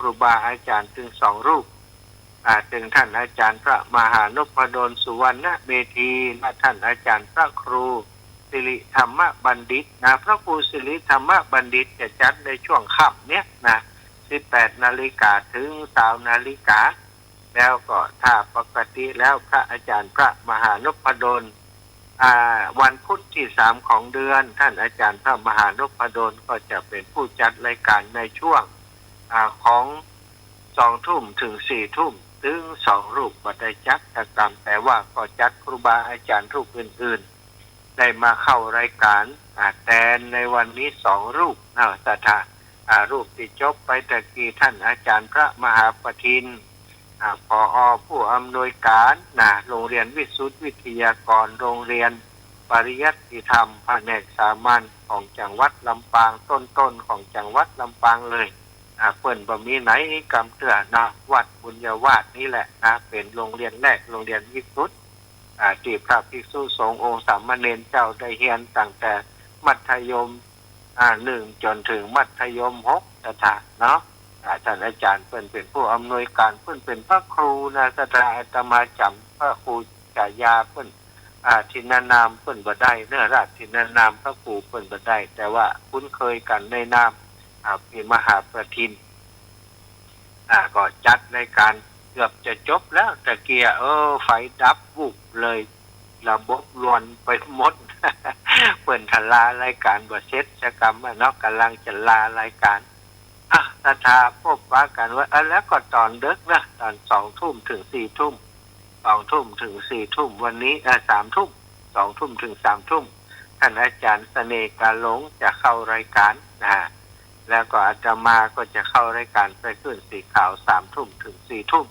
ครูบาอาจารย์ถึง2 รูปถึงท่านอาจารย์พระมหานพดลสุวรรณเมธีและท่านอาจารย์พระครูสิริธรรมบัณฑิตนะพระครูสิริธรรมบัณฑิตจะจัดในช่วงค่ำเนี้ยนะ18 นาฬิกาถึง20 นาฬิกาแล้วก็ถ้าปกติแล้วพระอาจารย์พระมหานพดลวันพุธที่3ของเดือนท่านอาจารย์พระมหานพดลก็จะเป็นผู้จัดรายการในช่วงของ2 ทุ่มถึง4 ทุ่มถึง2 รูปก็ได้จัดกิจกรรมแต่ว่าก็จัดครูบาอาจารย์รูปอื่นๆได้มาเข้ารายการแต่ในวันนี้2 รูปศรัทธารูปที่จบไปตะกี้ท่านอาจารย์พระมหาปทินผอ.ผู้อำนวยการโรงเรียนวิสุทธิวิทยากรโรงเรียนปริยัติธรรมแผนกสามัญของจังหวัดลำปางต้นๆของจังหวัดลำปางเลยเปิ่นบ่มีไหนกำเตือวัดบุญญาวาสนี่แหละเป็นโรงเรียนแรกโรงเรียนวิสุทธิที่พระภิกษุสงฆ์องค์สามเณรเจ้าได้เรียนตั้งแต่มัธยม1จนถึงมัธยม6สถาเนาะท่านอาจารย์เพิ่นเป็นผู้อำนวยการเพิ่นเป็นพระครูสถาอาตมาจำพระครูจายาเพิ่นทินานามเพิ่นบ่ได้เนื้อราชทินานามพระครูเพิ่นบ่ได้แต่ว่าคุ้นเคยกันในนามเป็นมหาประทินก็จัดรายการเกือบจะจบแล้วตะเกียไฟดับวุบเลยระบบรวนไปหมด เปิ่นทลารายการบ่เสร็จจะกรรมเนาะกำลังจะลารายการศรัทธาพบว่ากันว่าแล้วก็ตอนดึกนะตอน2 ทุ่มถึง4 ทุ่ม2 ทุ่มถึง4 ทุ่มวันนี้3 ทุ่ม2 ทุ่มถึง3 ทุ่มท่านอาจารย์เสน่ห์กาหลงจะเข้ารายการแล้วก็อาตมาก็จะเข้ารายการไปขึ้นสีขาว3 ทุ่มถึง4 ทุ่ม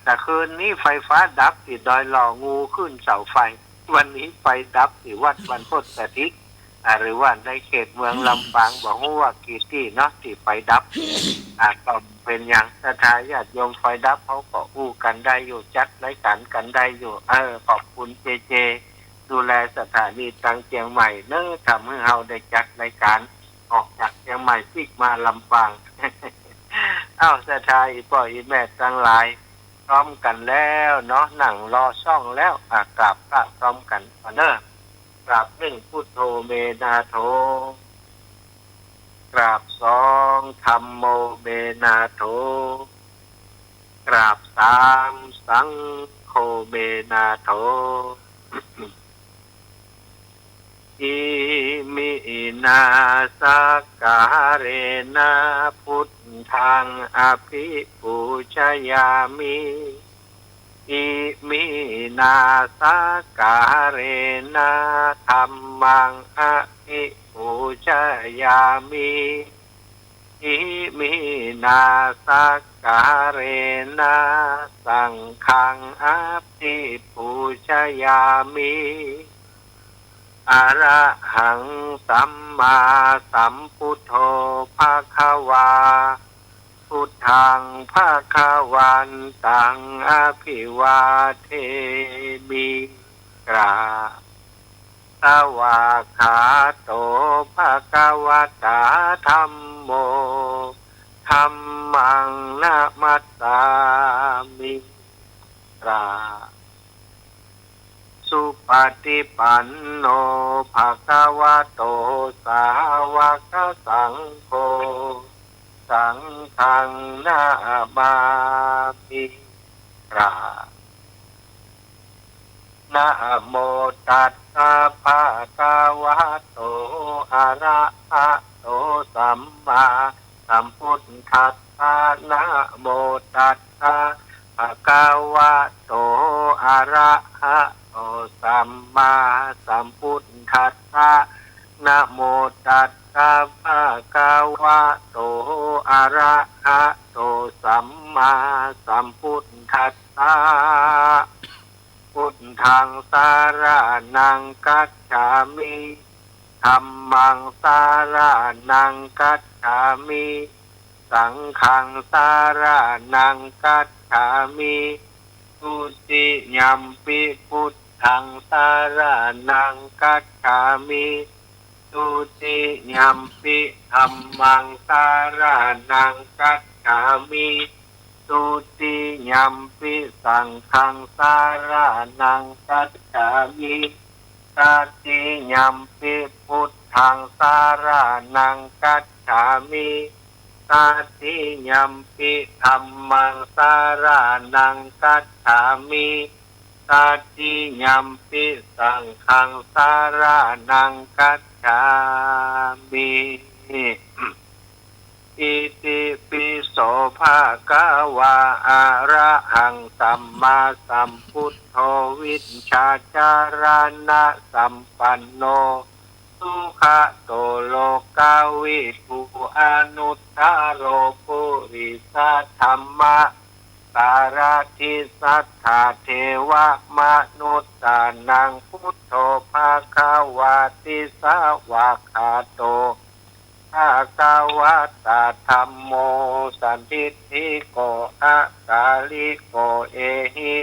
แต่คืนนี้ไฟฟ้าดับที่ดอยหล่องูขึ้นเสาไฟวันนี้ไฟดับที่วัดบรรพตสถิตหรือว่าในเขตเมืองลำปางบอกว่ากี่ที่เนาะที่ไฟดับก็เป็นอย่างศรัทธาญาติโยมไฟดับเขาก็อู้กันได้อยู่จัดรายการกันได้อยู่ขอบคุณเจดูแลสถานีตังเชียงใหม่เนอะทำให้เราได้จัดรายการออกจากเชียงใหม่ซิกมาลำปาง ศรัทธาอีพ่ออีแม่ทั้งหลายพร้อมกันแล้วเนาะนั่งรอช่องแล้วกราบพระพร้อมกันเนอะกราบ1พุทโธเมนาโธกราบ2ธัมโมเมนาโธกราบ3สังโฆเมนาโธ อิมินาสักการเรนะพุทธังอภิปูชยามิอิมินาสักการเรนะธัมมังอภิปูชยามิอิมินาสักการเรนะสังฆังอภิปูชยามิอะระหังสัมมาสัมพุทโธภควาพุทธังภควันตังอภิวาเทมิกราสวากขาโตภควตาธัมโมธัมมังนะมัสสามิกราสุปฏิปันโนภควโตสาวกสังโฆสังฆังนามามิรานะโมตัสสะภะคะวะโตอะระหะโตสัมมาสัมพุทธัสสะนะโมตัสสะภะคะวะโตอะระหะโตสัมมาสัมพุทธัสสะนะโมตัสสะภะคะวะโตอะระหะโตสัมมาสัมพุทธัสสะพุทธังสารนังกัจฉามิธัมมังสารนังกัจฉามิสังฆังสารนังกัจฉามิทุติยัมปิพุทธังสารนังกัจฉามิทุติยัมปิธัมมังสารนังกัจฉ ฉามิตุติยัมปิสังฆังสารานังกัจฉามิตติยัมปิพุทธังสารานังกัจฉามิตติยัมปิธัมมังสารานังกัจฉามิตติยัมปิสังฆังสารานังกัจฉามิอิติปิโสภะคะวะอะระหังสัมมาสัมพุทโธวิชชาจารณะสัมปันโนสุขโตโลกาวิทูอนุตตโรปุริสัทธัมมะสารทิสัทธาเทวมนุสสานังพุทโธภะคะวะติสาวะคาโตภะคะวะตาธัมโมสันทิฏฐิโกอะกาลิโกเอหิ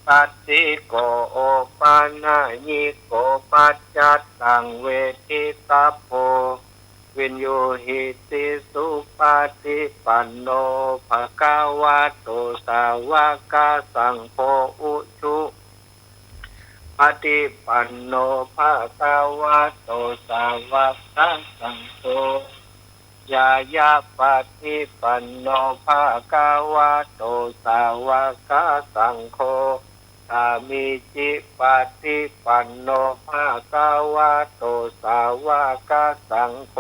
ปัสสิโกโอปานะยิโกปัจจัตตังเวทิตาโพวินโยหิติสุปฏิปันโนภะคะวะโตสาวกสังโฆอุชุปฏิปันโนภะคะวะโตสาวกสังโฆยายาปฏิปันโนภะคะวะโตสาวกสังโฆสามิจิปฏิปันโนภะคะวะโตสาวกสังโฆ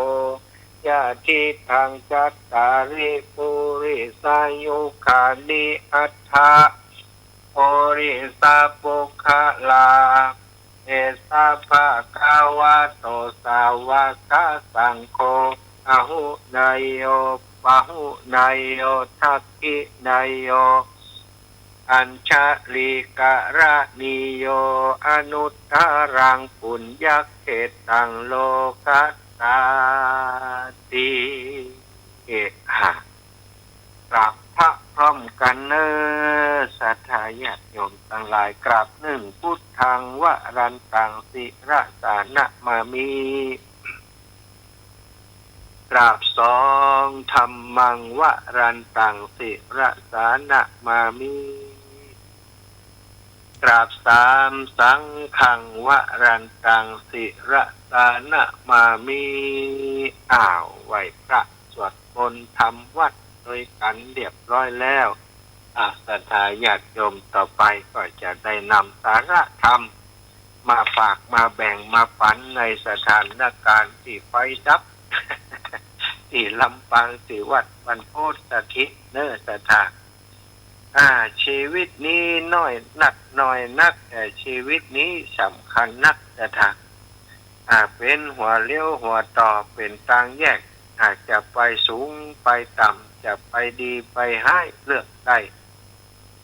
ญาติทังจัตตาริปุริสายุคานิอัฏฐะปุริสาปุคลาเอสาภะคะวะโตสาวกสังโฆอหุนายโยปะหุนายโยทักขินายโยอัญชลิกะระนิโยอนุตตรังปุญญเขตังโลกัสสาติเอะหะกราบพระพร้อมกันเนอสัทธาญาติโยมทั้งหลายกราบหนึ่งพุทธังวรันตังสิระสานะมามิกราบสองธัมมังวรันตังสิระสานะมามิกราบสามสังฆังวรันตังสิระสานะมามิไหว้พระสวดมนต์ทำวัดโดยกันเรียบร้อยแล้วศรัทธาญาติโยมต่อไปก็จะได้นำสาระธรรมมาฝากมาแบ่งมาปันในสถานการณ์ที่ไฟดับ ที่ลำปางที่วัดบรรพตสถิตเนื้อสถานชีวิตนี้น้อยนักน้อยนักแต่ชีวิตนี้สำคัญนักสถานเป็นหัวเลี้ยวหัวต่อเป็นทางแยกอาจจะไปสูงไปต่ำจะไปดีไปให้เลือกได้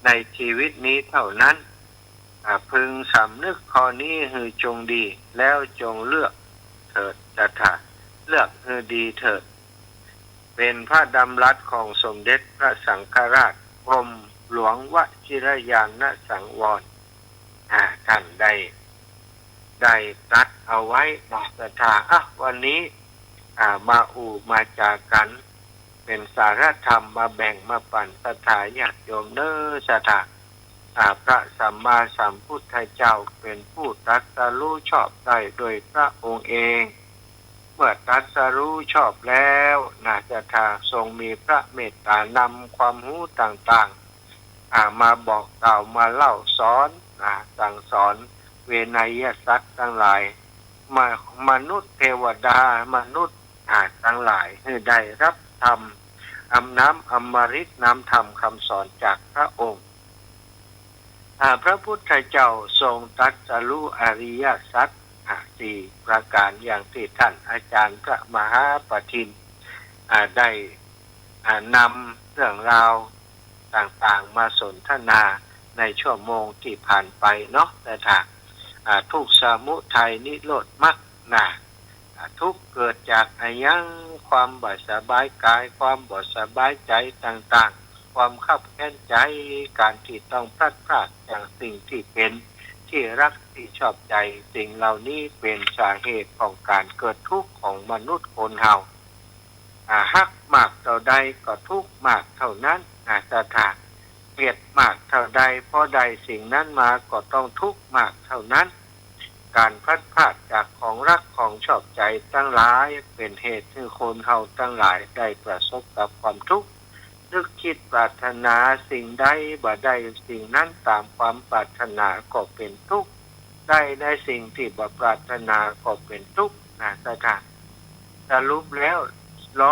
ในชีวิตนี้เท่านั้นพึงสำนึกข้อนี้คือจงดีแล้วจงเลือกเถิดสถานเลือกคือดีเถิดเป็นพระดำรัสของสมเด็จพระสังฆราชกรมหลวงวชิรยานสังวรท่านได้ตรัสเอาไว้นะศรัทธาวันนี้มามาจากกันเป็นสารธรรมมาแบ่งมาปั่นศรัทธาญาติโยมเน้อศรัทธาพระสัมมาสัมพุทธเจ้าเป็นผู้ตรัสรู้ชอบได้โดยพระองค์เองเมื่อตรัสรู้ชอบแล้วศรัทธาทรงมีพระเมตตานำความรู้ต่างๆมาบอกกล่าวมาเล่าสอนสั่งสอนเวไนยสัตว์ทั้งหลายมนุษย์เทวดามนุษย์ทั้งหลายให้ได้รับธรรมน้ำอมฤตน้ำธรรมคำสอนจากพระองค์พระพุทธเจ้าทรงตรัสรู้อริยสัจสี่ประการอย่างที่ท่านอาจารย์พระมหาปทินได้นำเรื่องราวต่างๆมาสนทนาในชั่วโมงที่ผ่านไปเนาะแต่ถ้าทุกข์สมุทัยนิโรธมรรคทุกข์เกิดจากยังความบ่สบายกายความบ่สบายใจต่างๆความขับแค้นใจการที่ต้องพลัดพรากจากสิ่งที่เป็นที่รักที่ชอบใจสิ่งเหล่านี้เป็นสาเหตุของการเกิดทุกข์ของมนุษย์คนเฮา ฮักมากเท่าใดก็ทุกข์มากเท่านั้นสถานเกลียดมากเท่าใดเพราะใดสิ่งนั้นมาก็ต้องทุกข์มากเท่านั้นการพลัดพรากจากของรักของชอบใจตั้งหลายเป็นเหตุให้คนเฮาตั้งหลายได้ประสบกับความทุกข์นึกคิดปรารถนาสิ่งใดบ่ได้สิ่งนั้นตามความปรารถนาก็เป็นทุกข์ได้ในสิ่งที่บ่ปรารถนาก็เป็นทุกข์สถานสรุปแล้ว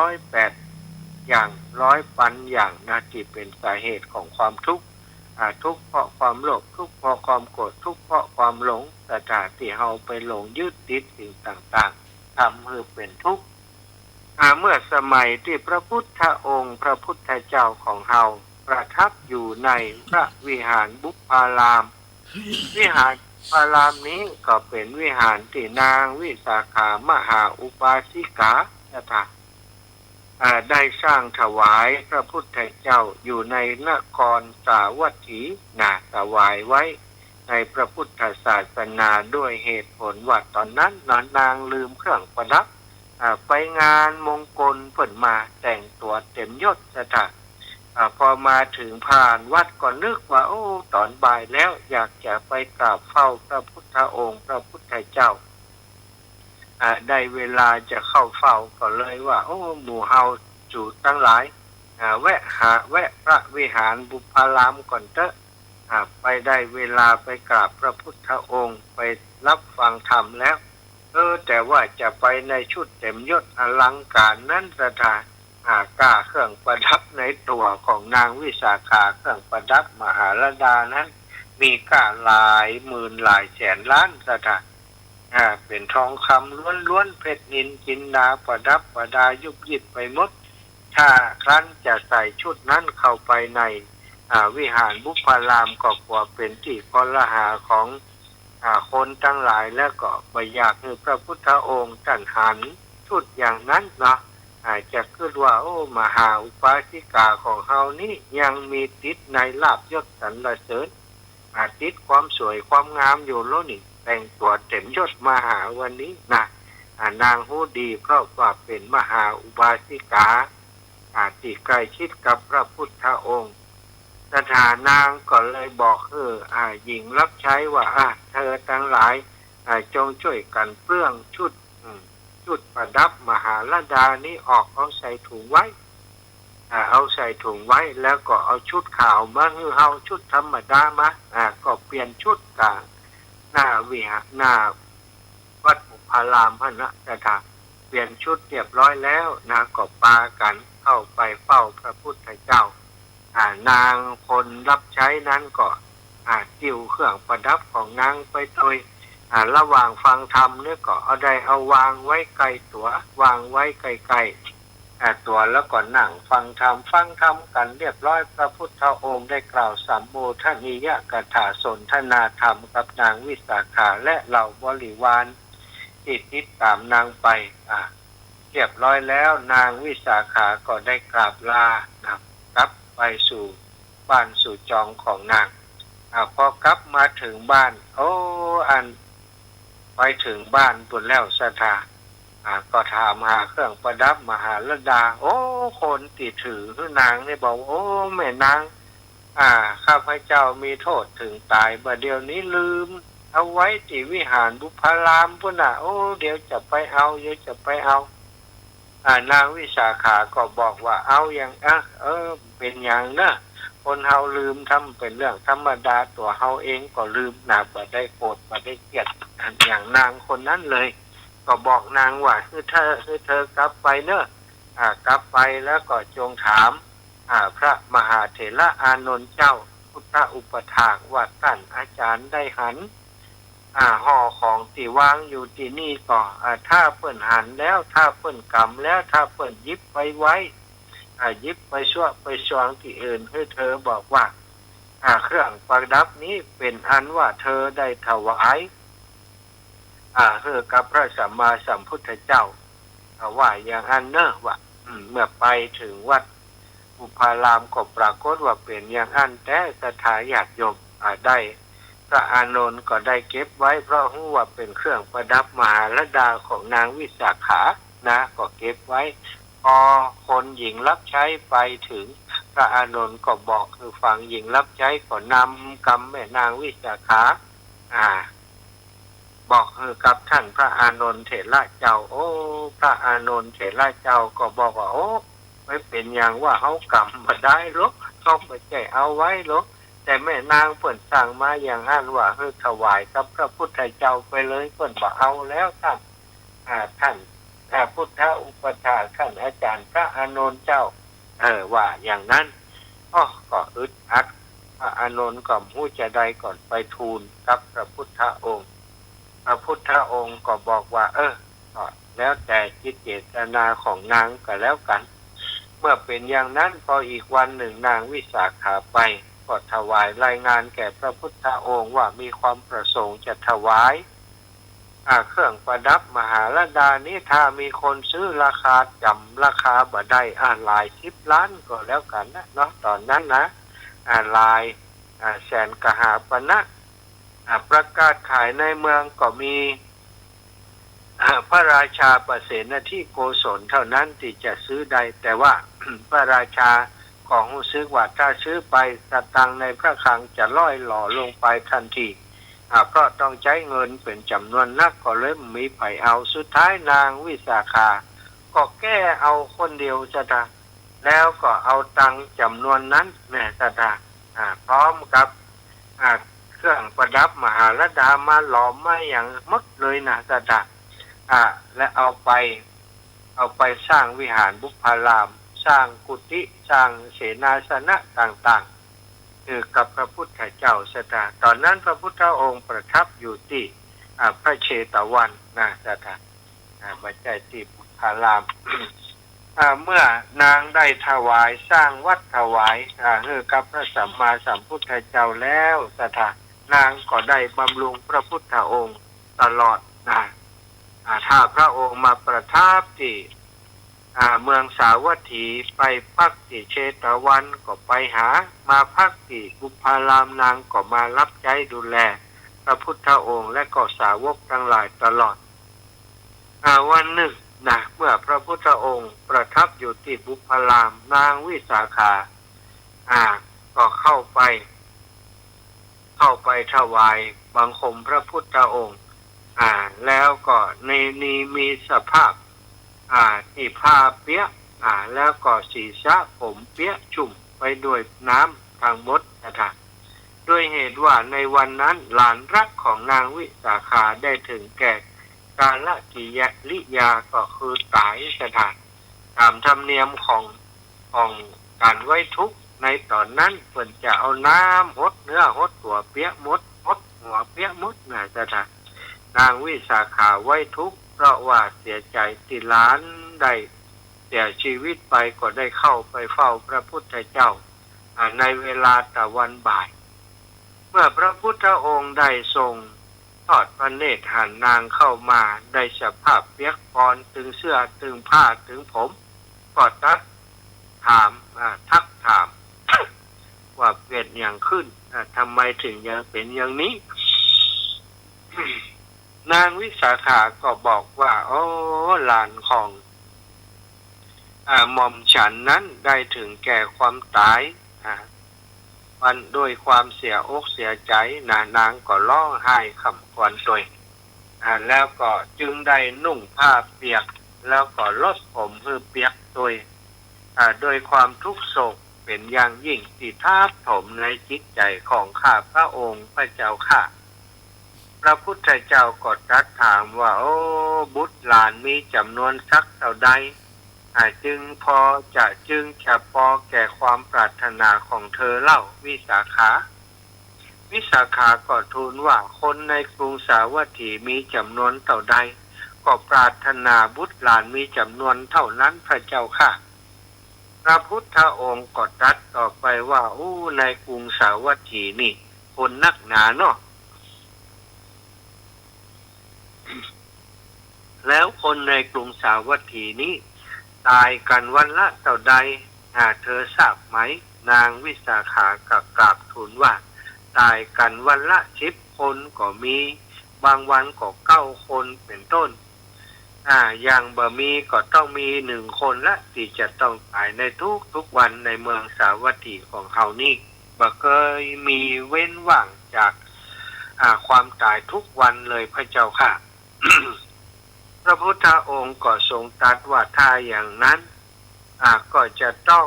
108อย่าง100 ปันอย่างที่เป็นสาเหตุของความทุกข์ทุกข์เพราะความโลภทุกข์เพราะความโกรธทุกข์เพราะความหลงสถานที่เฮาไปหลงยึดติดสิ่งต่างๆทำให้เป็นทุกข์เมื่อสมัยที่พระพุทธองค์พระพุทธเจ้าของเฮาประทับอยู่ในพระวิหารบุพารามวิหารพารามนี้ก็เป็นวิหารที่นางวิสาขามหาอุบาสิกาได้สร้างถวายพระพุทธเจ้าอยู่ในนครสาวัตถีถวายไว้ในพระพุทธศาสนาด้วยเหตุผลว่าตอนนั้นนางลืมเครื่องประดับไปงานมงคลเพิ่นมาแต่งตัวเต็มยศพอมาถึงผ่านวัดก็นึกว่าตอนบ่ายแล้วอยากจะไปกราบเฝ้าพระพุทธองค์พระพุทธเจ้าได้เวลาจะเข้าเฝ้าก็เลยว่าหมู่เฮาจูตั้งหลายแวะพระวิหารบุพารามก่อนเถอะไปได้เวลาไปกราบพระพุทธองค์ไปรับฟังธรรมแล้วแต่ว่าจะไปในชุดเต็มยศอลังการนั้นสถานกล้าเครื่องประดับในตัวของนางวิสาขาเครื่องประดับมหาลดานั้นมีค่าหลายหมื่นหลายแสนล้านสถานเป็นทองคำล้วนๆเพชรนิลจินดาประดับประดายุบยิบไปหมดถ้าครั้นจะใส่ชุดนั้นเข้าไปในวิหารบุพารามก็กว่าเป็นที่คอลหาของคนทั้งหลายแล้วก็ไม่อยากให้พระพุทธองค์ท่านหันชุดอย่างนั้นอาจจะคิดว่ามหาอุปาสิกาของเฮานี่ยังมีติดในลาภยศสรรเสริญติดความสวยความงามอยู่แล้วนี่แต่งตัวเต็มยศมาหาวันนี้นางฮู้ดีเพราะว่าเป็นมหาอุบาสิกาที่ใกล้ชิดกับพระพุทธองค์สถานางก็เลยบอกหญิงรับใช้ว่าเธอทั้งหลายจงช่วยกันเปลื้องชุดประดับมหาลดานี้ออกเอาใส่ถุงไว้เอาใส่ถุงไว้แล้วก็เอาชุดขาวมาเอาชุดธรรมดามาก็เปลี่ยนชุดกลางหน้าวิหารหน้าวัดบุพารามพระเปลี่ยนชุดเรียบร้อยแล้วก็ปากันเข้าไปเฝ้าพระพุทธเจ้านางคนรับใช้นั้นก็จิ้วเครื่องประดับของนางไปโดยระหว่างฟังธรรมเนี่ยก็เอาวางไว้ไกลตัววางไว้ไกลๆตัวแล้วก็นั่งฟังธรรมกันเรียบร้อยพระพุทธองค์ได้กล่าวสัมโมทนิยกถาสนทนาธรรมกับนางวิสาขาและเหล่าบริวารที่ติดตามนางไปเรียบร้อยแล้วนางวิสาขาก็ได้กราบลากลับไปสู่บ้านสู่จองของนางพอกลับมาถึงบ้านไปถึงบ้านปุ่นแล้วสถาก็ถามหาเครื่องประดับมหาลดาคนติดถือคือนางได้บอกแม่นางข้าพเจ้ามีโทษถึงตายบัดเดี๋ยวนี้ลืมเอาไว้ที่วิหารบุพารามพุ่นเดี๋ยวจะไปเอานางวิสาขาก็บอกว่าเอาอย่างเป็นอย่างคนเฮาลืมทำเป็นเรื่องธรรมดาตัวเฮาเองก็ลืมบ่ได้โกรธบ่ได้เกลียดอย่างนางคนนั้นเลยก็บอกนางว่าคือเธอกลับไปกลับไปแล้วก็จงถามพระมหาเถระอานนท์เจ้าพุทธอุปถากว่าท่านอาจารย์ได้หันห่อของที่วางอยู่ที่นี่ก็ถ้าเปิ้นหันแล้วถ้าเปิ้นกำแล้วถ้าเปิ้นยิบไปไว้ยิบไปช่วงที่อื่นให้เธอบอกว่าเครื่องประดับนี้เป็นอันว่าเธอได้ถวายให้กับพระสัมมาสัมพุทธเจ้าว่าอย่างอันว่าเมื่อไปถึงวัดบุพารามก็ปรากฏว่าเป็นอย่างอันแต่สถาญาติโยมได้พระอานนท์ก็ได้เก็บไว้เพราะรู้ว่าเป็นเครื่องประดับมหาลดาของนางวิสาขาก็เก็บไว้ พอคนหญิงรับใช้ไปถึงพระอานนท์ก็บอกคือฝั่งหญิงรับใช้ก็นำกำแม่นางวิสาขาบอกคือกับท่านพระอานนท์เถระเจ้าโอ้พระอานนท์เถระเจ้าก็บอกว่าโอ้ไม่เป็นอย่างว่าเขากำมาได้หรอกเขาไม่ใจเอาไว้หรอกแต่แม่นางเปิ่นสั่งมาอย่างนั้นว่าให้ถวายกับพระพุทธเจ้าไปเลยเปิ่นบอกเอาแล้วท่านท่านพุทธอุปถาท่านอาจารย์พระอานนท์เจ้าว่าอย่างนั้นก็อึดอัดพระอานนท์ก็มู้จะได้ก่อนไปทูลกับพระพุทธองค์พระพุทธองค์ก็บอกว่าก็แล้วแต่จิตเจตนาของนางก็แล้วกันเมื่อเป็นอย่างนั้นพออีกวันหนึ่งนางวิสาขาไปก็ถวายรายงานแก่พระพุทธองค์ว่ามีความประสงค์จะถวายเครื่องประดับมหาลดานี้ถ้ามีคนซื้อราคาจำราคาบ่ได้หลาย10 ล้านก็แล้วกันนะเนาะตอนนั้นนะหลายแสนกหาปณะประกาศขายในเมืองก็มีพระราชาประเสนที่โกศลเท่านั้นที่จะซื้อได้แต่ว่า พระราชาของรู้สึกว่าถ้าซื้อไปสตังค์ในพระคลังจะล่อยหล่อลงไปทันทีเพราะต้องใช้เงินเป็นจำนวนนักก็เลยมีไผเอาสุดท้ายนางวิสาขาก็แก้เอาคนเดียวจะได้แล้วก็เอาตังค์จำนวนนั้นแม่จะได้พร้อมกับเครื่องประดับมหาลดามาหลอมมาอย่างหมดเลยนะจะได้และเอาไปสร้างวิหารบุพารามสร้างกุฏิสร้างเสนาสนะต่างๆคือกับพระพุทธเจ้าสตาตอนนั้นพระพุทธองค์ประทับอยู่ที่พระเชตวันนะสตาบัจจัยที่บุพาราม เมื่อนางได้ถวายสร้างวัดถวายคือกับพระสัมมาสัมพุทธเจ้าแล้วสตานางก็ได้บำรุงพระพุทธองค์ตลอดนะถ้าพระองค์มาประทับที่เมืองสาวัตถีไปพักที่เชตวันก็ไปหามาพักที่บุพารามนางก็มารับใช้ดูแลพระพุทธองค์และก็สาวกทั้งหลายตลอดวันหนึ่งนะเมื่อพระพุทธองค์ประทับอยู่ที่บุพารามนางวิสาขาก็เข้าไปถวายบังคมพระพุทธองค์แล้วก็ในนี้มีสภาพที่ผ้าเปียกแล้วก็ศีรษะผมเปียกชุ่มไปด้วยน้ำทางมดนะคะด้วยเหตุว่าในวันนั้นหลานรักของนางวิสาขาได้ถึงแก่กาลกิริยาก็คือตายสถานตามธรรมเนียมของการไว้ทุกข์ในตอนนั้นเพิ่นจะเอาน้ำหดเนื้อหดตัวเปียกมดหดหัวเปียกมดนะสถานนางวิสาขาไว้ทุกข์เพราะว่าเสียใจที่หลานได้เสียชีวิตไปก็ได้เข้าไปเฝ้าพระพุทธเจ้าในเวลาตะวันบ่ายเมื่อพระพุทธองค์ได้ทรงทอดพระเนตรหันนางเข้ามาได้สภาพเปียกปอนถึงเสื้อถึงผ้าถึงผมก็ทักถาม ว่าเป็นอย่างขึ้นทำไมถึงยังเป็นอย่างนี้ นางวิสาขาก็บอกว่าโอ้หลานของหม่อมฉันนั้นได้ถึงแก่ความตายวันด้วยความเสียอกเสียใจนางก็ร้องไห้ขำครวญตัวแล้วก็จึงได้นุ่งผ้าเปียกแล้วก็ลดผมเพื่อเปียกตัวโดยความทุกข์โศกเป็นอย่างยิ่งที่ทาบถมในจิตใจของข้าพระองค์พระเจ้าค่ะพระพุทธเจ้าก็ตรัสถามว่าโอ้บุตรหลานมีจำนวนสักเท่าใดจึงพอแก่ความปรารถนาของเธอเล่าวิสาขาก็ทูลว่าคนในกรุงสาวัตถีมีจำนวนเท่าใดก็ปรารถนาบุตรหลานมีจำนวนเท่านั้นพระเจ้าค่ะพระพุทธองค์ก็ตรัสต่อไปว่าในกรุงสาวัตถีนี่คนนักหนาเนาะแล้วคนในกรุงสาวัตถีนี้ตายกันวันละเท่าใดเธอทราบไหมนางวิสาขาก็กราบทูลว่าตายกันวันละ10 คนก็มีบางวันก็9 คนเป็นต้น อย่างบะมีก็ต้องมีหนึ่งคนละที่จะต้องตายในทุกวันในเมืองสาวัตถีของเฮานี่บ่เคยมีเว้นว่างจากความตายทุกวันเลยพระเจ้าค่ะ พระพุทธองค์ก็ทรงตรัสว่าถ้าอย่างนั้นก็จะต้อง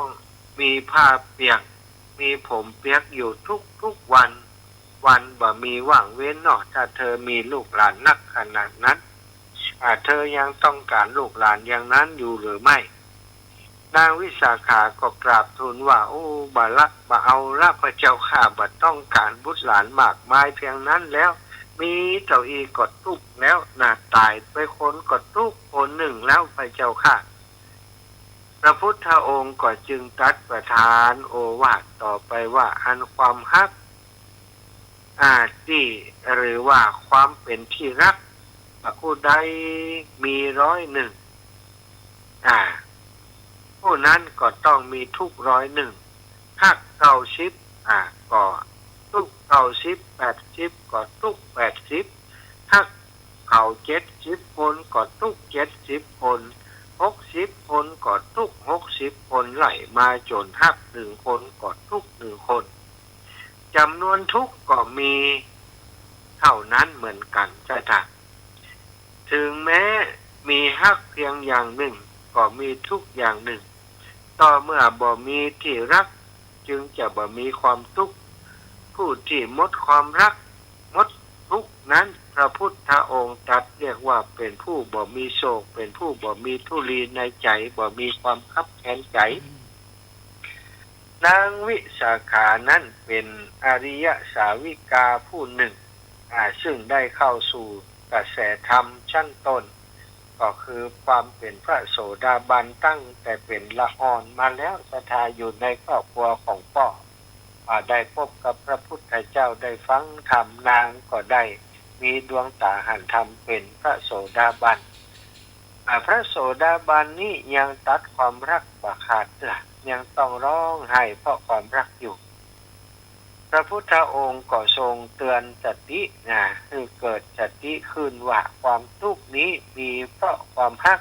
มีผ้าเปียกมีผมเปียกอยู่ทุกวันบ่มีว่างเว้นเนาะถ้าเธอมีลูกหลานนักขนาดนั้นเธอยังต้องการลูกหลานอย่างนั้นอยู่หรือไม่นางวิสาขาก็กราบทูลว่าโอ้บ่เอาละพระเจ้าข้าบ่ต้องการบุตรหลานมากมายเพียงนั้นแล้วมีเจ้าอีกดตุกแล้วตายไปคนกดตุกคนหนึ่งแล้วพระเจ้าค่ะพระพุทธองค์ก็จึงตรัสประทานโอวาทต่อไปว่าอันความฮักที่หรือว่าความเป็นที่รักผู้ใดมี101ผู้นั้นก็ต้องมีทุก101หัก90ก็ทุก90 80ก็ทุก80หักเขา70คนก็ทุก70คน60คนก็ทุก60คนไหลมาจนหัก1คนก็ทุก1คนจำนวนทุกก็มีเท่านั้นเหมือนกันจ้ะถึงแม้มีฮักเพียงอย่างหนึ่งก็มีทุกอย่างหนึ่งต่อเมื่อบ่มีที่รักจึงจะบ่มีความทุกข์ผู้ที่หมดความรักหมดทุกข์นั้นพระพุทธองค์ตรัสเรียกว่าเป็นผู้บ่มีโศกเป็นผู้บ่มีทุลีในใจบ่มีความคับแค้นใจนางวิสาขานั้นเป็นอริยสาวิกาผู้หนึ่งซึ่งได้เข้าสู่กระแสธรรมชั้นต้นก็คือความเป็นพระโสดาบันตั้งแต่เป็นละอ่อนมาแล้วศรัทธาอยู่ในครอบครัวของพ่อได้พบกับพระพุทธเจ้าได้ฟังธรรมนางก็ได้มีดวงตาหันธรรมเป็นพระโสดาบันพระโสดาบันนี้ยังตัดความรักบ่ขาดยังต้องร้องไห้เพราะความรักอยู่พระพุทธองค์ก็ทรงเตือนสติคือเกิดสติขึ้นว่าความทุกข์นี้มีเพราะความฮัก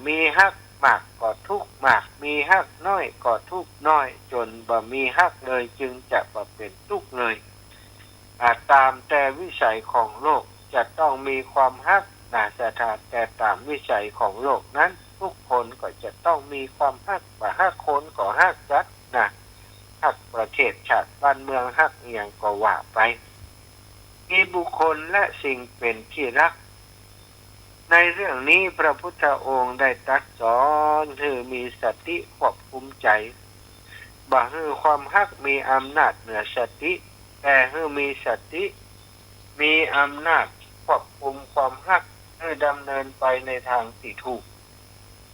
มีฮักมากก็ทุกข์มากมีฮักน้อยก็ทุกข์น้อยจนบ่มีฮักเลยจึงจะบ่เป็นทุกข์เลยตามแต่วิสัยของโลกจะต้องมีความฮักแต่ตามวิสัยของโลกนั้นทุกคนก็จะต้องมีความฮักว่าฮักคนก็ฮักจัดฮักประเทศชาติบ้านเมืองฮักอย่างก็ว่าไปมีบุคคลและสิ่งเป็นที่รักในเรื่องนี้พระพุทธองค์ได้ตรัสสอนให้มีสติควบคุมใจบ่ให้ความฮักมีอำนาจเหนือสติแต่ให้มีสติมีอำนาจควบคุมความฮักให้ดำเนินไปในทางที่ถูก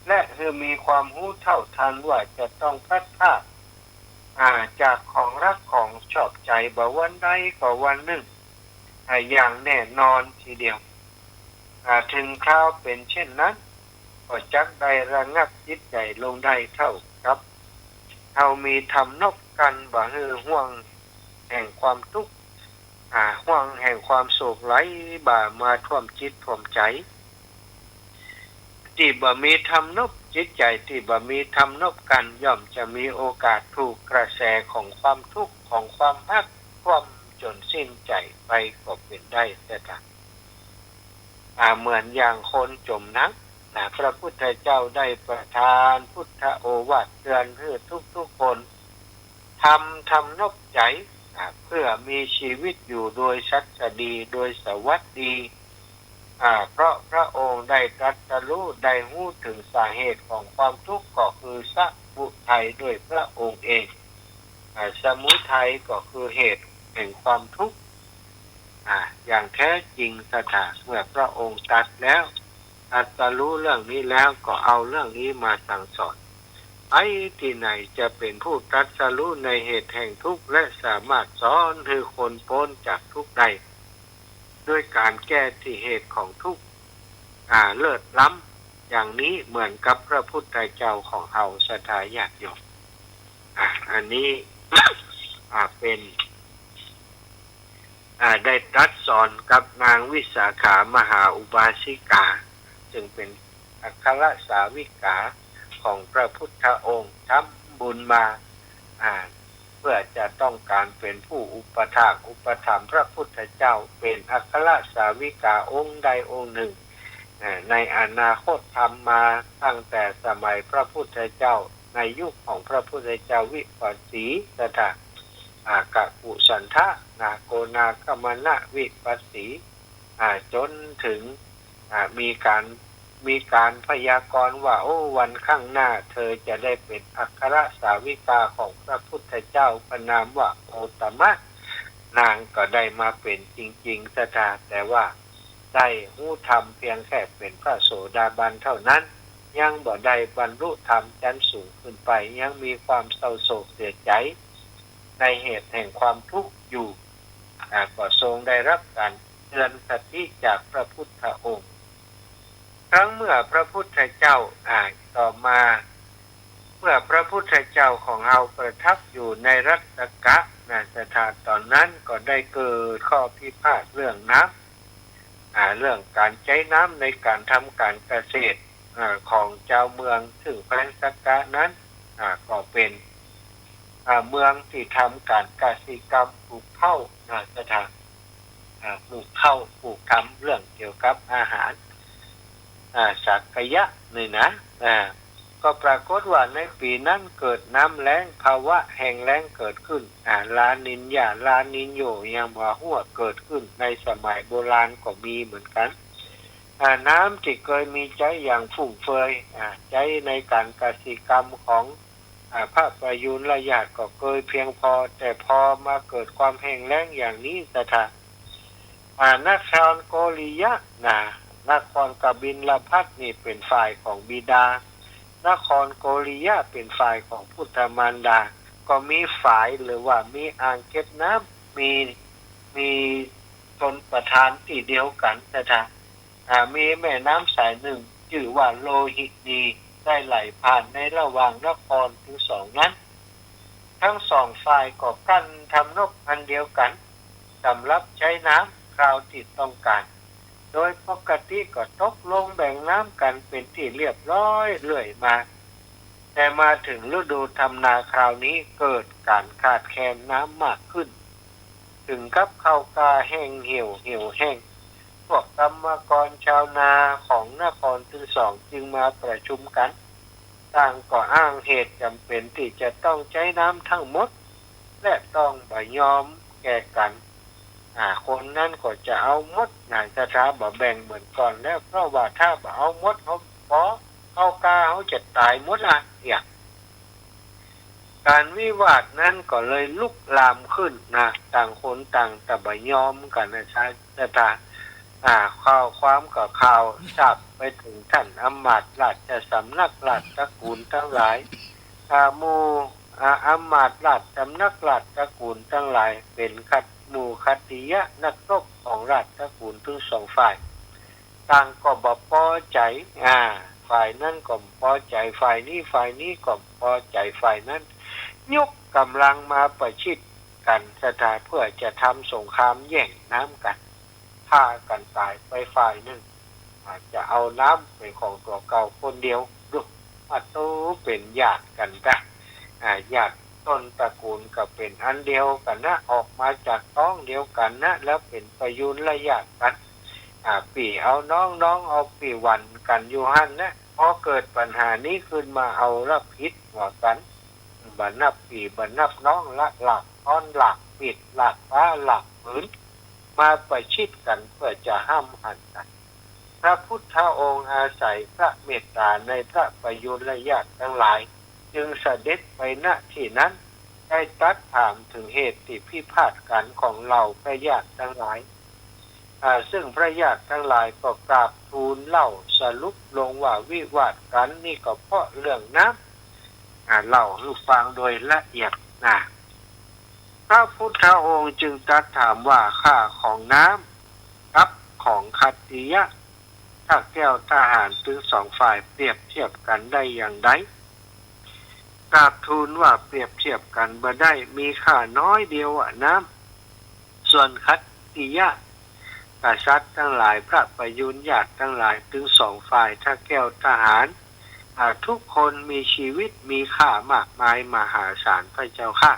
และให้มีความรู้เท่าทันว่าจะต้องพลัดพรากจากของรักของชอบใจบ่วันใดก็วันหนึ่งอย่างแน่นอนทีเดียวถึงคราวเป็นเช่นนั้นก็จักได้ระงับจิตใจลงได้เท่ากับเอามีทำนบกันบ่ฮือห่วงแห่งความทุกข์ห่วงแห่งความโศกไหลบ่ามาท่วมจิตท่วมใจที่บ่มีทำนบจิตใจที่บ่มีทำนบกันย่อมจะมีโอกาสถูกกระแสของความทุกข์ของความฮักความจนสิ้นใจไปก็เป็นได้แต่เหมือนอย่างคนจมน้ำพระพุทธเจ้าได้ประทานพุทธโอวาทเตือนให้ทุกคนทำนบใจเพื่อมีชีวิตอยู่โดยสัจดีโดยสวัสดีเพราะพระองค์ได้ตรัสรู้ได้รู้ถึงสาเหตุของความทุกข์ก็คือสมุทัยด้วยพระองค์เองสมุทัยก็คือเหตุแห่งความทุกข์อย่างแท้จริงสถาเมื่อพระองค์ตรัสแล้วตรัสรู้เรื่องนี้แล้วก็เอาเรื่องนี้มาสั่งสอนไอ้ที่ไหนจะเป็นผู้ตรัสรู้ในเหตุแห่งทุกข์และสามารถสอนให้คนพ้นจากทุกข์ได้ด้วยการแก้ที่เหตุของทุกข์เลิศล้ำอย่างนี้เหมือนกับพระพุทธเจ้าของเฮาศรัทธาญาติโยมอันนี้ เป็นได้ตรัสสอนกับนางวิสาขามหาอุบาสิกา จึงเป็นอัครสาวิกาของพระพุทธองค์ทำบุญมาเพื่อจะต้องการเป็นผู้อุปถากอุปถัมภ์พระพุทธเจ้าเป็นอัครสาวิกาองค์ใดองค์หนึ่งในอนาคตทำมาตั้งแต่สมัยพระพุทธเจ้าในยุคของพระพุทธเจ้าวิปัสสีตถากะกุสันทะนาโกนาคมนะวิปัสสีจนถึงมีการพยากรณ์ว่าวันข้างหน้าเธอจะได้เป็นอัครสาวิกาของพระพุทธเจ้าพระนามว่าโอตมะนางก็ได้มาเป็นจริงๆแต่ว่าได้หู้ธรรมเพียงแค่เป็นพระโสดาบันเท่านั้นยังบ่ได้บรรลุธรรมชั้นสูงขึ้นไปยังมีความเศร้าโศกเสียใจในเหตุแห่งความทุกข์อยู่ก็ทรงได้รับการเตือนสติจากพระพุทธองค์ครั้งเมื่อพระพุทธเจ้าต่อมาเมื่อพระพุทธเจ้าของเราประทับอยู่ในรัตตกะสถานตอนนั้นก็ได้เกิดข้อพิพาทเรื่องน้ำเรื่องการใช้น้ำในการทำการเกษตรของเจ้าเมืองซึ่งแคว้นสักกะนั้นก็เป็นเมืองที่ทำการเกษตรกรรมปลูกข้าวสถานปลูกข้าวปลูกทำเรื่องเกี่ยวกับอาหารสักยะนี่นะก็ปรากฏว่าในปีนั้นเกิดน้ำแล้งภาวะแห้งแล้งเกิดขึ้นลานินยาลานินโยยังบ่หัวเกิดขึ้นในสมัยโบราณก็มีเหมือนกันน้ำที่เคยมีใจอย่างฟุ่มเฟือยใจในการกสิกรรมของพระประยุรญาติก็เคยเพียงพอแต่พอมาเกิดความแห้งแล้งอย่างนี้นครโกริยะนครกบิลพัสนี่เป็นฝ่ายของบิดานครโกริยะเป็นฝ่ายของพุทธมารดาก็มีฝ่ายหรือว่ามีอ่างเก็บน้ำมีชนประทานที่เดียวกันมีแม่น้ำสายหนึ่งชื่อว่าโลหิตนีได้ไหลผ่านในระหว่างนครทั้งสองนั้นทั้งสองฝ่ายก็กั้นทำนบอันเดียวกันสำหรับใช้น้ำคราวที่ต้องการโดยปกติก็ตกลงแบ่งน้ำกันเป็นที่เรียบร้อยเรื่อยมาแต่มาถึงฤดูทำนาคราวนี้เกิดการขาดแคลนน้ำมากขึ้นถึงกับข้าวกาแห้งเหี่ยวแห้งพวกกรรมกรชาวนาของนครทั้งสองจึงมาประชุมกันต่างก็อ้างเหตุจำเป็นที่จะต้องใช้น้ำทั้งหมดและต้องบ่ยอมแก่กันคนนั้นก็จะเอาหมดบ่แบ่งเหมือนก่อนแล้วเพราะว่าถ้าบ่เอาหมดเขากาเขาจะตายหมดการวิวาทนั้นก็เลยลุกลามขึ้นต่างคนต่างแต่บ่ยอมกันข่าวความกับข่าวทราบไปถึงท่านอำมาตย์ราชสำนักราชตระกูลทั้งหลายหมู่อำมาตย์ราชสำนักราชตระกูลทั้งหลายเป็นหมู่คัตติยะนักรบของราชตระกูลทั้งสองฝ่ายต่างก็บ่พอใจฝ่ายนั้นก็พอใจฝ่ายนี้ก็พอใจฝ่ายนั้นยกกำลังมาประชิดกันเพื่อจะทำสงครามแย่งน้ำกันฆ่ากันตายไปฝ่ายหนึ่งจะเอาน้ำเป็นของตัวเก่าคนเดียวดูเป็นญาติกันญาติต้นตระกูลก็เป็นอันเดียวกันออกมาจากท้องเดียวกันแล้วเป็นประยุรญาติกันปีเอาน้องเอาปีวันกันอยู่หั่นพอเกิดปัญหานี้ขึ้นมาเอาละพิษหัวกันบันนับปีบันนับน้องละหลักอ้อนหลักปิดหลักฟ้าหลักผืนมาประชิดกันเพื่อจะห้ามหันกันพระพุทธองค์อาศัยพระเมตตาในพระประยุรญาติทั้งหลายจึงเสด็จไปณที่นั้นได้ตรัสถามถึงเหตุที่พิพาทกันของเราพระญาติทั้งหลายซึ่งพระญาติทั้งหลายก็กราบทูลเล่าสรุปลงว่าวิวาทกันนี่ก็เพราะเรื่องน้ำเล่าให้ฟังโดยละเอียดพระพุทธองค์จึงตรัสถามว่าค่าของน้ำกับของคัตติยะถ้าแก้วทหารถึงสองฝ่ายเปรียบเทียบกันได้อย่างไรกราบทูลว่าเปรียบเทียบกันบ่ได้มีค่าน้อยเดียวน้ำส่วนคัตติยะ กษัตริย์ทั้งหลายพระประยุรญาติทั้งหลายถึงสองฝ่ายถ้าแก้วทหารทุกคนมีชีวิตมีค่ามากมายมหาศาลพระเจ้าค่ะ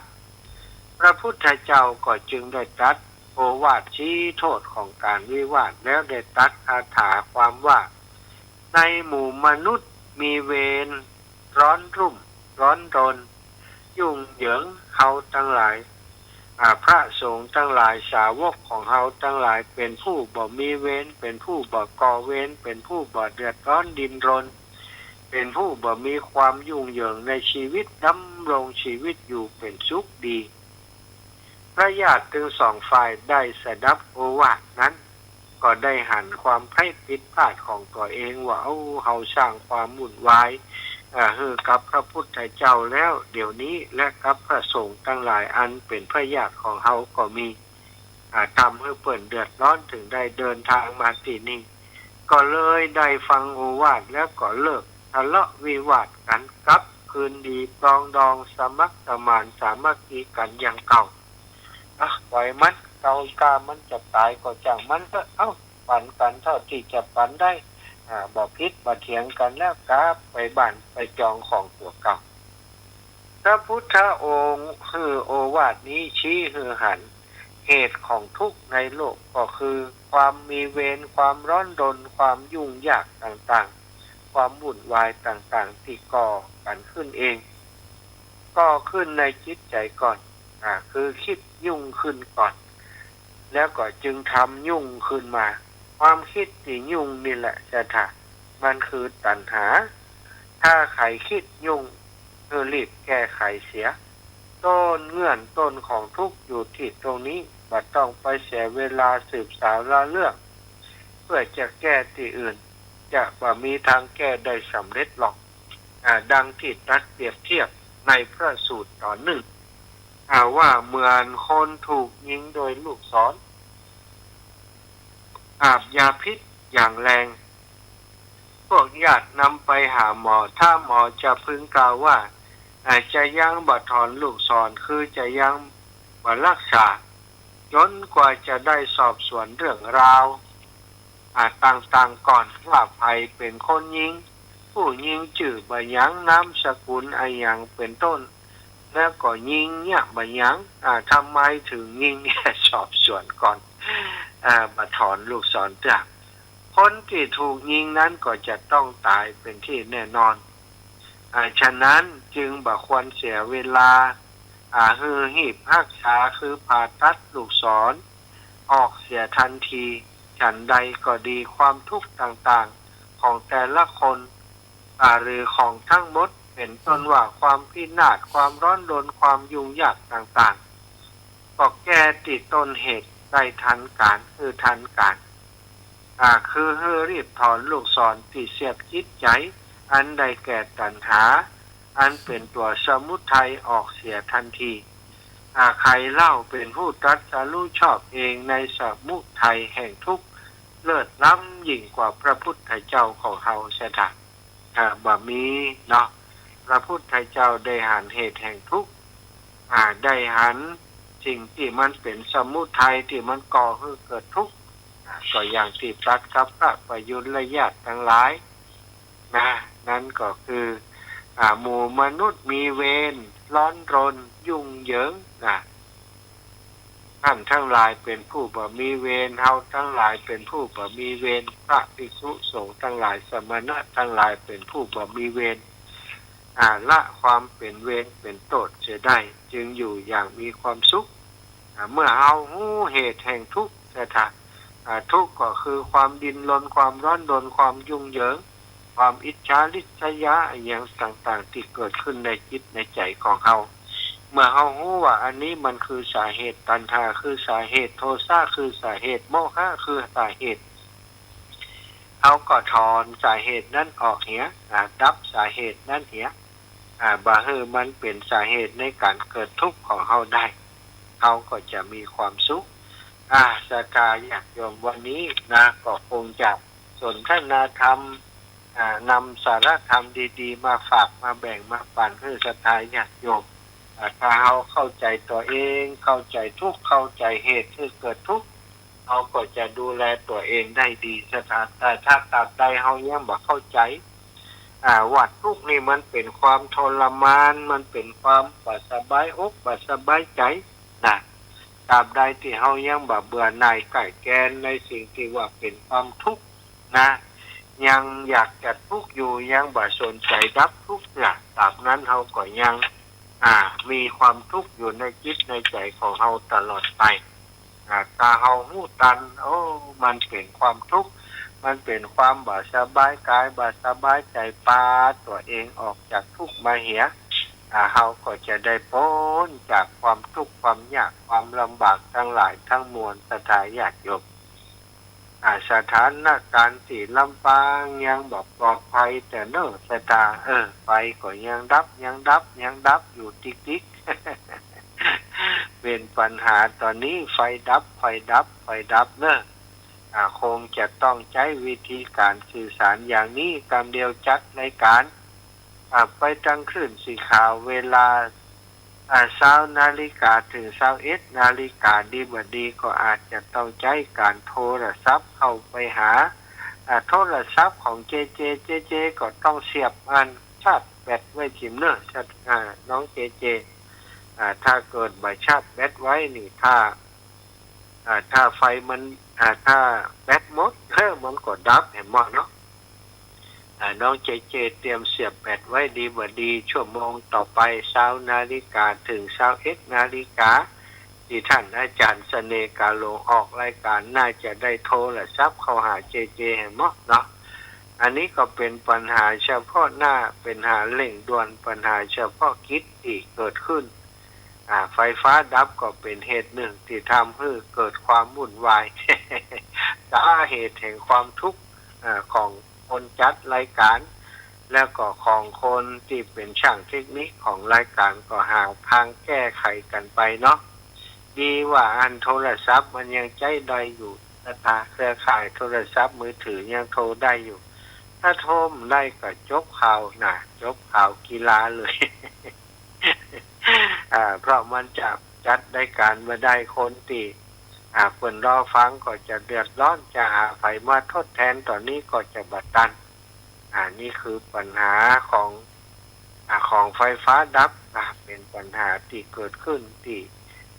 พระพุทธเจ้าก็จึงได้ตรัสโอวาทชี้โทษของการวิวาทแล้วได้ตรัสคาถาความว่าในหมู่มนุษย์มีเวรร้อนรุ่มร้อนรนยุ่งเหยิงเฮาทั้งหลายพระสงฆ์ทั้งหลายสาวกของเฮาทั้งหลายเป็นผู้บ่มีเวรเป็นผู้บ่ก่อเวรเป็นผู้บ่เดือดร้อนดินรนเป็นผู้บ่มีความยุ่งเหยิงในชีวิตดำรงชีวิตอยู่เป็นสุขดีพระญาติทั้งสองฝ่ายได้สดับโอวาทนั้นก็ได้หันความไพร่ผิดพลาดของตัวเองว่าเฮาสร้างความวุ่นวายกับพระพุทธเจ้าแล้วเดี๋ยวนี้และกับพระสงฆ์ทั้งหลายอันเป็นพระญาติของเฮาก็มีทำให้เปิ่นเดือดร้อนถึงได้เดินทางมาที่นี่ก็เลยได้ฟังโอวาทแล้วก็เลิกทะเลาะวิวาทกันกับคืนดีปรองดองสมัครสมานสามัคคีกันอย่างเก่าปล่อยมันเกากามันจะตายก็จังมันก็ปั่นกันเท่าที่จะปั่นได้บ่พิษบ่เถียงกันแล้วกาไปบ้านไปจองของตัวเก่าพระพุทธองค์คือโอวาทนี้ชี้คือหันเหตุของทุกข์ในโลกก็คือความมีเวรความร้อนรนความยุ่งยากต่างๆความวุ่นวายต่างๆที่ก่อกันขึ้นเองก่อขึ้นในจิตใจก่อนคือคิดยุ่งขึ้นก่อนแล้วก็จึงทำยุ่งขึ้นมาความคิดที่ยุ่งนี่แหละจะถ่ามันคือตัณหาถ้าใครคิดยุ่งรีบแก้ไขเสียต้นเงื่อนต้นของทุกข์อยู่ที่ตรงนี้บ่ต้องไปเสียเวลาสืบสาวเรื่องเพื่อจะแก้ที่อื่นจะบ่มีทางแก้ได้สำเร็จหรอกดังที่ตรัสเปรียบเทียบในพระสูตรตอนหนึ่งว่าเหมือนคนถูกยิงโดยลูกศรอาบยาพิษอย่างแรงพวกญาตินำไปหาหมอถ้าหมอจะพึงกล่าวว่าจะยังบ่ถอนลูกศรคือจะยังบ่รักษาจนกว่าจะได้สอบสวนเรื่องราวต่างๆก่อนว่าใครเป็นคนยิงผู้ยิงชื่อบ่ยังนามสกุลอะไรอย่างเป็นต้นแล้วก็ยิงเนี่ยบ่ยังทำไมถึงยิงสอบสวนก่อนมาถอนลูกศรจากคนที่ถูกยิงนั้นก็จะต้องตายเป็นที่แน่นอนฉะนั้นจึงบ่ควรเสียเวลาหีบรักษาคือผ่าตัดลูกศรออกเสียทันทีฉันใดก็ดีความทุกข์ต่างๆของแต่ละคนหรือของทั้งหมดเป็นต้นว่าความพินาศความร้อนรนความยุ่งยากต่างๆก็แก้ติดต้นเหตุได้ทันการคือทันการคือรีบถอนลูกศรที่เสียบจิตใจอันใดแก่ตัณหาอันเป็นตัวสมุทัยออกเสียทันทีใครเล่าเป็นผู้ตรัสรู้ชอบเองในสมุทัยแห่งทุกข์เลิศล้ำยิ่งกว่าพระพุทธเจ้าของเฮาเสียทีบ่มีเนาะพระพุทธเจ้าได้หันเหตุแห่งทุกข์ได้หันสิ่งที่มันเป็นสมุทัยที่มันก่อให้เกิดทุกข์ก็อย่างที่ตรัสกับพระประยุรญาติทั้งหลายนั่นก็คือหมู่มนุษย์มีเวรร้อนรนยุ่งเหยิงท่านทั้งหลายเป็นผู้บ่มีเวรเฮาทั้งหลายเป็นผู้บ่มีเวรพระภิกษุสงฆ์ทั้งหลายสมณะทั้งหลายเป็นผู้บ่มีเวรละความเป็นเวรเป็นโทษเสียได้จึงอยู่อย่างมีความสุขเมื่อเฮาฮู้เหตุแห่งทุกข์ทุกข์ก็คือความดิ้นรนความร้อนรนความยุ่งเหยิงความอิจฉาริษยาอย่างต่างๆที่เกิดขึ้นในจิตในใจของเฮาเมื่อเฮารู้ว่าอันนี้มันคือสาเหตุตัณหาคือสาเหตุโทสะคือสาเหตุโมหะคือสาเหตุเฮาก็ถอนสาเหตุนั้นออกเหียดับสาเหตุนั้นเหียบ่ให้มันเป็นสาเหตุในการเกิดทุกข์ของเฮาได้เฮาก็จะมีความสุขศรัทธาญาติโยมวันนี้ก็คงจะสนทนาธรรมนำสาระธรรมดีๆมาฝากมาแบ่งมาปันให้ศรัทธาญาติโยมถ้าเราเข้าใจตัวเองเข้าใจทุกข์เข้าใจเหตุที่เกิดทุกข์ เราก็จะดูแลตัวเองได้ดีแต่ถ้าตราบใดเฮายังบ่เข้าใจว่าทุกข์นี่มันเป็นความทรมานมันเป็นความบ่สบายอกบ่สบายใจนะตราบใดที่เฮายังบ่เบื่อหน่ายไก่แกนในสิ่งที่ว่าเป็นความทุกข์นะยังอยากจะทุกข์อยู่ยังบ่สนใจรับทุกข์เนี่ยตราบนั้นเฮาก็ยังมีความทุกข์อยู่ในจิตในใจของเฮาตลอดไปตาเฮาหู้ตันโอ้มันเป็นความทุกข์มันเป็นความบ่สบายกายบ่สบายใจปาตัวเองออกจากทุกข์มาเหียเฮาก็จะได้พ้นจากความทุกข์ความยากความลำบากทั้งหลายทั้งมวลศรัทธาญาติโยมสถานการณ์ที่ลำบากยังบ่ปลอดภัยแต่เนิ่นศรัทธาไฟก็ยังดับอยู่ติ๊กๆ เป็นปัญหาตอนนี้ไฟดับเนอะคงจะต้องใช้วิธีการสื่อสารอย่างนี้กำเดียวจัดในการไปตั้งคลื่นสีขาวเวลา20 นาฬิกาถึง21 นาฬิกาดีบดีก็อาจจะต้องใช้การโทรศัพท์เข้าไปหาโทรศัพท์ของเจก็ต้องเสียบชาร์จแบตไว้จิมเนอะน้องเจถ้าเกิดบ่ชาร์จแบตไว้นี่ถ้าไฟมันถ้าแบตหมดมันก็ดับเห็นมั้ยเนาะน้องเจเตรียมเสียบแบตไว้ดีบ่ดีชั่วโมงต่อไป20 นาฬิกาถึง21 นาฬิกาที่ท่านอาจารย์เสน่ห์กาโลออกรายการน่าจะได้โทรศัพท์เข้าหาเจเห็นมั้ยเนาะอันนี้ก็เป็นปัญหาเฉพาะหน้าเป็นหาเร่งด่วนปัญหาเฉพาะกิจที่เกิดขึ้นไฟฟ้าดับก็เป็นเหตุหนึ่งที่ทำให้เกิดความวุ่นวาย สาเหตุแห่งความทุกข์ของคนจัดรายการแล้วก็ของคนที่เป็นช่างเทคนิคของรายการก็หาทางแก้ไขกันไปเนาะดีว่าโทรศัพท์มันยังใจได้อยู่เครือข่ายโทรศัพท์มือถือยังโทรได้อยู่ถ้าโทรได้ก็จบข่าวจบข่าวกีฬาเลย เพราะมันจะจัดได้การมาได้คนที่คนรอฟังก็จะเดือดร้อนจะหาไฟมาทดแทนตอนนี้ก็จะบัดตันนี่คือปัญหาของไฟฟ้าดับเป็นปัญหาที่เกิดขึ้นที่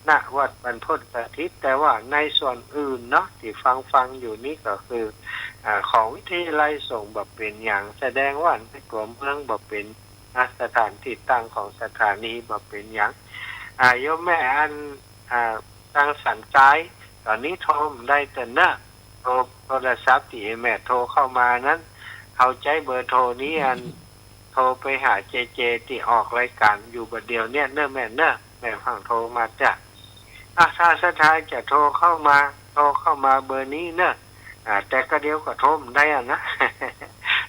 ณวัดบรรพตสถิตแต่ว่าในส่วนอื่นเนาะที่ฟังอยู่นี่ก็คือของวิทยาลัยส่งแบบเป็นอย่างแสดงว่าในตัวเมืองแบบเป็นสถานที่ตั้งของสถานีแบบเป็นอย่างโยมแม่ตั้งสันซ้ายตอนนี้โทรได้แต่โทรศัพท์ที่แม่โทรเข้ามานั้นเข้าใจเบอร์โทรนี้โทรไปหาเจที่ออกรายการอยู่บัดเดียวเนี่ยแม่ฟังโทรมาจ้ะถ้าสถานจะโทรเข้ามาเบอร์นี้แต่ก็เดียวก็โทรได้นะ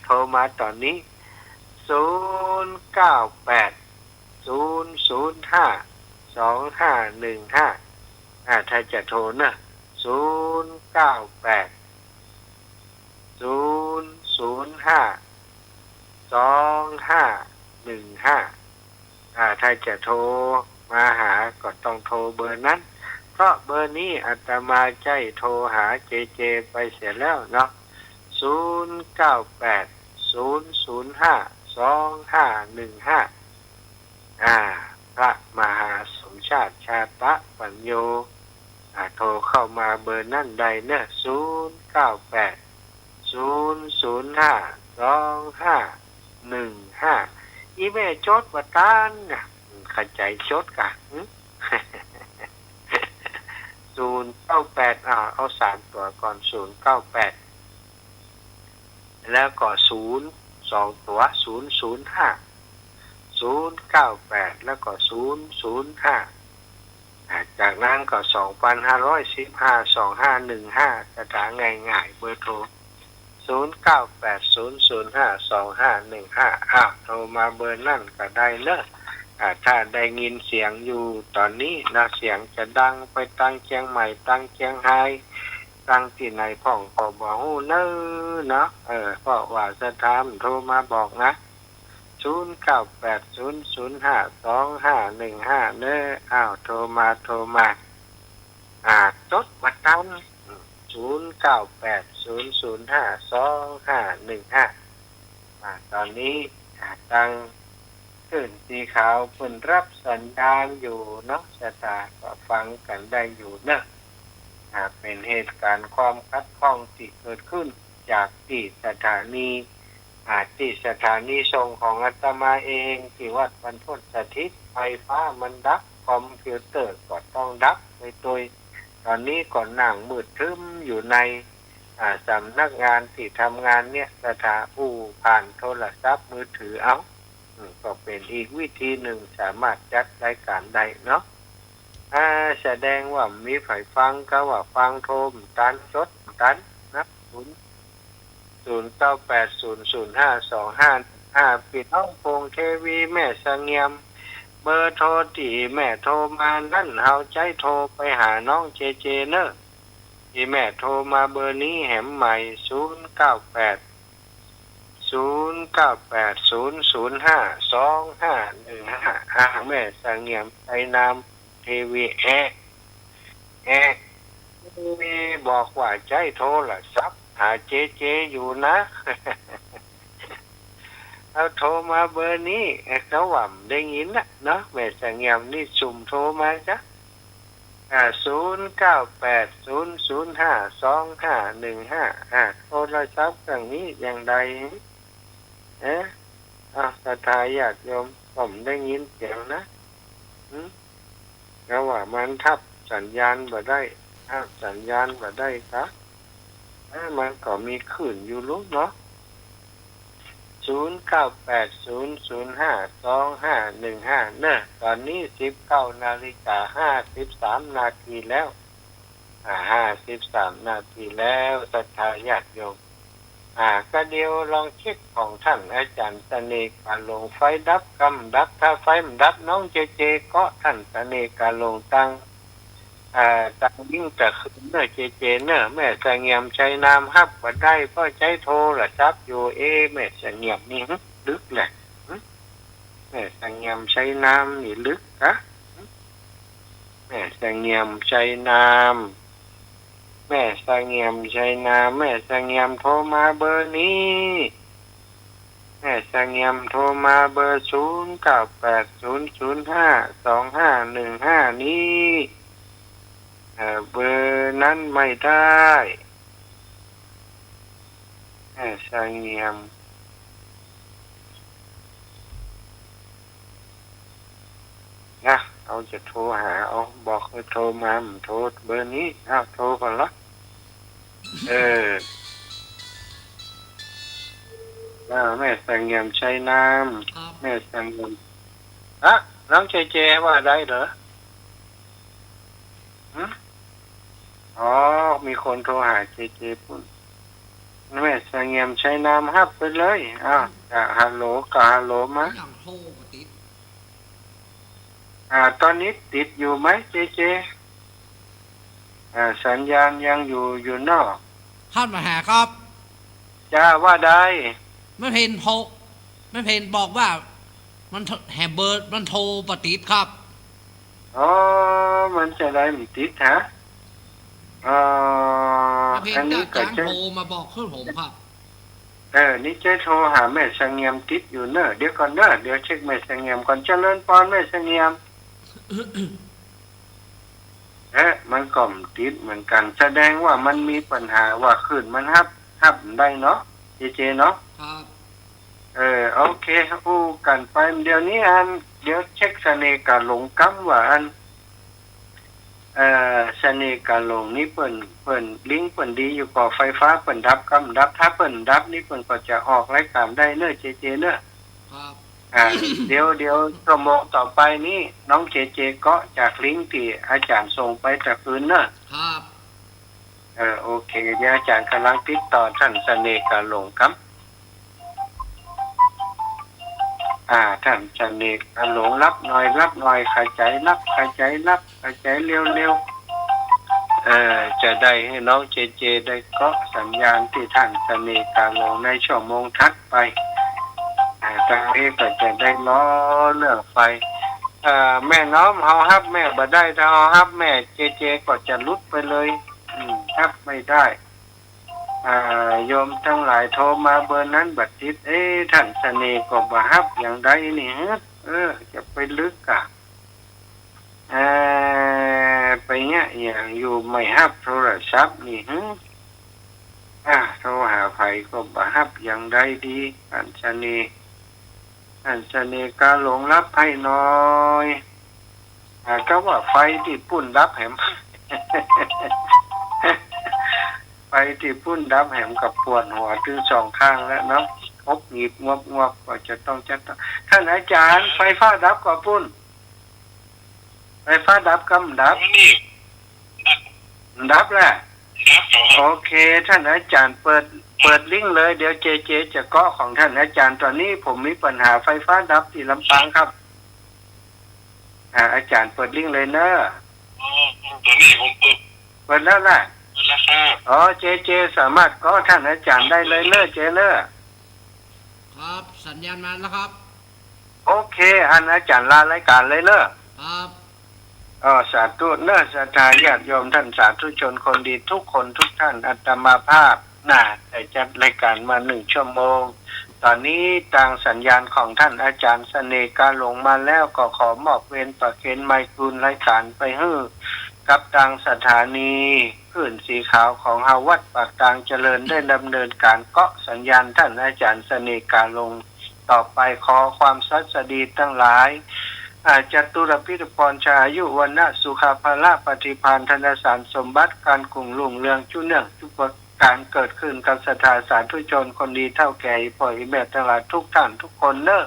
โทรมาตอนนี้098 005 2515ถ้าจะโทร098 005 2515ถ้าจะโทรมาหาก็ต้องโทรเบอร์นั้นเพราะเบอร์นี้อาตมาใจโทรหาเจไปเสียแล้วเนาะ098 005 2515พระมหาสมชาติชาตะปัญโยโทรเข้ามาเบอร์นั่นใด098 005 2515อีเมลจดว่าตานเข้าใจจดกะ098เอา3ตัวก่อน098แล้วก็0 2ตัว005 098แล้วก็005จากนั้นก็2515 2515กระถางง่ายๆเบอร์โทร0980052515โทรมาเบอร์นั่นก็ได้ถ้าได้ยินเสียงอยู่ตอนนี้นะเสียงจะดังไปตั้งเชียงใหม่ตั้งเชียงรายตั้งที่ไหนพ่องก็บ่ฮู้เนาะเพราะว่าสถานโทรมาบอกนะ0980052515โทรมาจดบัตรตัน 0980052515ตอนนี้ตั้งขึ้นสีขาวเพิ่นรับสัญญาณอยู่เนาะสถาก็ฟังกันได้อยู่นะเป็นเหตุการณ์ความขัดข้องที่เกิดขึ้นจากที่สถานีที่สถานีส่งของอาตมาเองที่วัดบรรพตสถิตไฟฟ้ามันดับคอมพิวเตอร์ก็ต้องดับไปโดยตอนนี้ก็นั่งมืดทึมอยู่ในสำนักงานที่ทำงานเนี่ยสถาผู้ผ่านโทรศัพท์มือถือเอาก็เป็นอีกวิธีหนึ่งสามารถจัดรายการได้เนาะแสดงว่ามีฝ่ายฟังก็ว่าฟังโทรมตันจดตันนะ09800525ปิดห้องโปงเทวีแม่สงเงียมเบอร์โทรที่แม่โทรมานั่นเฮาใจโทรไปหาน้องเจเจเนอะที่แม่โทรมาเบอร์นี้แหมใหม่0980052515แม่สงเงียมไอ้นามเทวีมีบอกว่าใจโทรศัพท์หาเจเจอยู่นะเอาโทรมาเบอร์นี้เขาว่าได้ยินนะเนาะแม่สงเงียมนี่สุ่มโทรมาจ้ะ0980052515โทรศัพท์เครื่องนี้อย่างใดสถาญาติโยมผมได้ยินเสียงนะแล้วว่ามันทับสัญญาณบ่ได้สัญญาณบ่ได้ครับมันก็มีขึ้นอยู่ลูกเนาะ0980052515เนี่ยตอนนี้19:53 นาทีแล้ว53 นาทีแล้วศรัทธาญาติโยมก็เดียวลองเช็คของท่านอาจารย์เสน่ห์การลงไฟดับกำดับถ้าไฟมันดับน้องเจเจก็ท่านเสน่ห์การลงตั้งยิ่งจะขึ้นเนอเจเจเนอแม่สงเงียมใช้น้ำฮับบ่ได้เพราะใช้โทรศัพท์อยู่แม่สงเงียมนี่ลึกแหละแม่สงเงียมใช้น้ำนี่ลึกแม่สงเงียมใช้น้ำแม่สงเงียมใช้น้ำแม่สงเงียมโทรมาเบอร์นี้แม่สงเงียมโทรมาเบอร์0980052515นี้เบอร์นั้นไม่ได้สงเงียมนะเอาจะโทรหาบอกให้โทรมาโทรเบอร์นี้โทรก่อนละแม่สงเงียมใช้น้ำแม่สงเงียมน้องเจเจว่าได้เหรอมีคนโทรหาเจเจปุ่นแม่สงเงียมใช้น้ำฮับไปเลยฮัลโหลกับฮัลโหลมาโทรติดตอนนี้ติดอยู่ไหมเจเจสัญญาณยังอยู่นอกท่านมาหาครับจ้าว่าได้ไม่เพนบอกว่ามันแฮเบิร์ดมันโทรปฏิดครับมันจะได้มันติดฮะอันนี้ก็จะโทรมาบอกเพื่อนผมครับนี่จะโทรหาแม่สงเงียมติดอยู่เนอะเดี๋ยวก่อนเนอะเดี๋ยวเช็คแม่สงเงียมก่อนเจริญพรแม่สงเงียมมันก็ติดเหมือนกันแสดงว่ามันมีปัญหาว่าขึ้นมันฮับได้เนาะเจเนาะครับโอเคกันไปเดี๋ยวนี้เดี๋ยวเช็คเสน่ห์การหลงกำว่าเสน่ห์การหลงนี่เปิ่นลิงก์เปิ่นดีอยู่ก่อไฟฟ้าเปิ่นดับกำดับถ้าเปิ่นดับนี่เปิ่นก็จะออกรายการได้เนอะเจเนอะครับเดี๋ยวชั่วโมงต่อไปนี้น้องเจก็จากลิงก์ที่อาจารย์ส่งไปจากคืนเนอะครับโอเคเดี๋ยวอาจารย์กำลังติดต่อท่านเสน่ห์การหลงครับท่านเสน่ห์การหลงรับหน่อยขายใจรับเร็วจะได้ให้น้องเจได้เกาะสัญญาณที่ท่านเสน่ห์การหลงในชั่วโมงถัดไปทางนี้ก็จะได้ล้อเลือกไฟแม่น้อมเฮาฮับแม่บ่ได้ถ้าเฮาฮับแม่เจก็จะลุดไปเลย รับไม่ได้โยมทั้งหลายโทรมาเบอร์นั้นบัดติดท่านเสน่ห์ก็บ่ฮับอย่างใดนี่ฮะจะไปลึกอ่ะไปเนี่ยอย่างอยู่ไม่ฮับโทรศัพท์นี่ฮะโทรหาไผก็บ่ฮับอย่างใดดีท่านเสน่ห์ก็หลงรับให้น้อยก็ว่าไฟที่ปุ่นรับแหม ไฟที่ปุ่นรับแหมกับปวดหัวถึงสองข้างแล้วเนาะอบหงิบงวบก็จะต้องจัดท่านอาจารย์ไฟฟ้าดับก็ปุ่นไฟฟ้าดับกำดับดับแหละโอเคท่านอาจารย์เปิดลิงก์เลยเดี๋ยวเจจะเกาะของท่านอาจารย์ตอนนี้ผมมีปัญหาไฟฟ้าดับที่ลำปางครับอาจารย์เปิดลิงก์เลยเนอะตอนนี้ผมเปิดแล้วล่ะเปิดแล้วครับเจสามารถเกาะท่านอาจารย์ได้เลยเนอะเจเนอะครับสัญญาณมาแล้วครับโอเคอาจารย์ลารายการเลยเนอะครับสาธุเนอะศรัทธาญาติโยมท่านสาธุชนคนดีทุกคนทุกท่านอาตมาภาพได้จัดรายการมา1 ชั่วโมงตอนนี้ทางสัญญาณของท่านอาจารย์เสน่ห์การลงมาแล้วก็ขอมอบเวรประเคนไมค์กุลรายการไปให้กับทางสถานีคลื่นสีขาวของเฮาวัดปากทางเจริญได้ดำเนินการเกาะสัญญาณท่านอาจารย์เสน่ห์การลงต่อไปขอความสัสดีทั้งหลายจตุรพิธพรชายุวนะสุขภาละปฏิภาณธนสารสมบัติการกรุงรุ่งเรืองจุเนื่องทุกประการเกิดขึ้นกับศรัทธาสาธุชนคนดีเท่าแก่พ่อแม่ทั้งหลายทุกท่านทุกคนเนอะ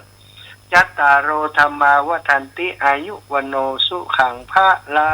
ยัตตาโรธรรมาวทันติอายุวโนสุขังพระลา